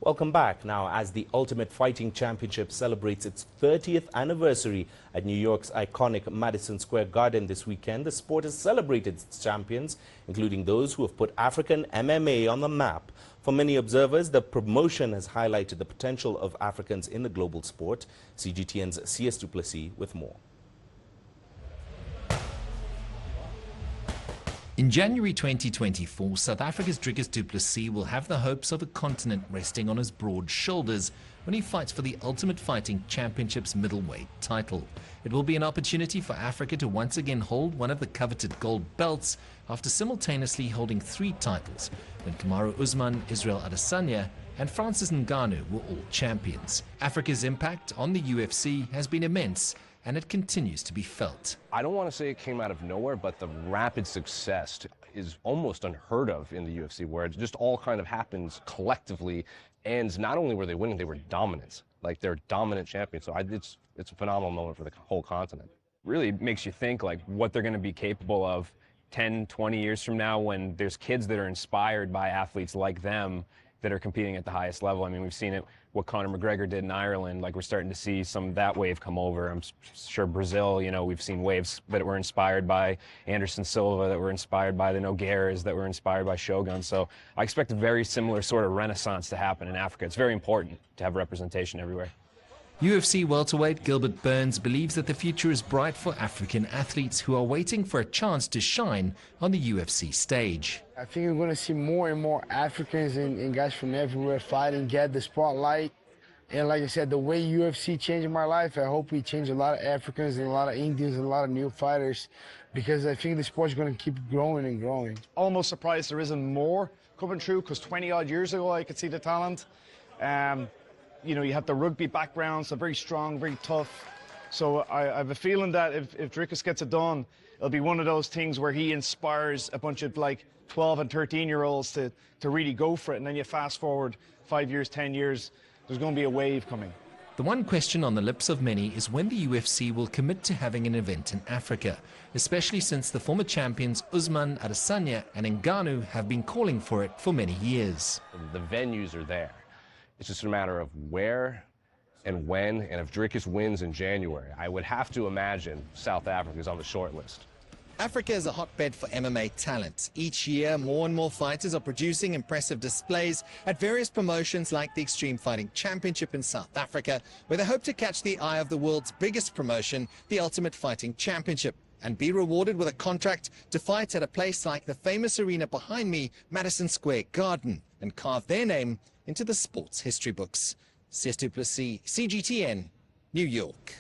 Welcome back. Now, as the Ultimate Fighting Championship celebrates its 30th anniversary at New York's iconic Madison Square Garden this weekend, the sport has celebrated its champions, including those who have put African MMA on the map. For many observers, the promotion has highlighted the potential of Africans in the global sport. CGTN's CS du Plessis with more. In January 2024, South Africa's Dricus du Plessis will have the hopes of a continent resting on his broad shoulders when he fights for the Ultimate Fighting Championship's middleweight title. It will be an opportunity for Africa to once again hold one of the coveted gold belts after simultaneously holding 3 titles when Kamaru Usman, Israel Adesanya and Francis Ngannou were all champions. Africa's impact on the UFC has been immense, and it continues to be felt. I don't want to say it came out of nowhere, but the rapid success is almost unheard of in the UFC, where it just all kind of happens collectively. And not only were they winning, they were dominant. Like, they're dominant champions. So it's a phenomenal moment for the whole continent. Really makes you think like what they're going to be capable of 10, 20 years from now when there's kids that are inspired by athletes like them that are competing at the highest level. I mean, we've seen it, what Conor McGregor did in Ireland. Like, we're starting to see some of that wave come over. I'm sure Brazil, you know, we've seen waves that were inspired by Anderson Silva, that were inspired by the Nogueiras, that were inspired by Shogun. So I expect a very similar sort of renaissance to happen in Africa. It's very important to have representation everywhere. UFC welterweight Gilbert Burns believes that the future is bright for African athletes who are waiting for a chance to shine on the UFC stage. I think we're going to see more and more Africans and guys from everywhere fighting, get the spotlight. And like I said, the way UFC changed my life, I hope we change a lot of Africans and a lot of Indians and a lot of new fighters, because I think the sport's going to keep growing and growing. Almost surprised there isn't more coming through, because 20-odd years ago I could see the talent. You know, you have the rugby background, so very strong, very tough. So I have a feeling that if Dricus gets it done, it'll be one of those things where he inspires a bunch of like 12 and 13-year-olds to really go for it. And then you fast forward 5 years, 10 years, there's going to be a wave coming. The one question on the lips of many is when the UFC will commit to having an event in Africa, especially since the former champions Usman, Adesanya and Ngannou have been calling for it for many years. The venues are there. It's just a matter of where and when, and if Dricus wins in January, I would have to imagine South Africa is on the short list. Africa is a hotbed for MMA talent. Each year, more and more fighters are producing impressive displays at various promotions like the Extreme Fighting Championship in South Africa, where they hope to catch the eye of the world's biggest promotion, the Ultimate Fighting Championship, and be rewarded with a contract to fight at a place like the famous arena behind me, Madison Square Garden, and carve their name into the sports history books. CS du Plessis, CGTN, New York.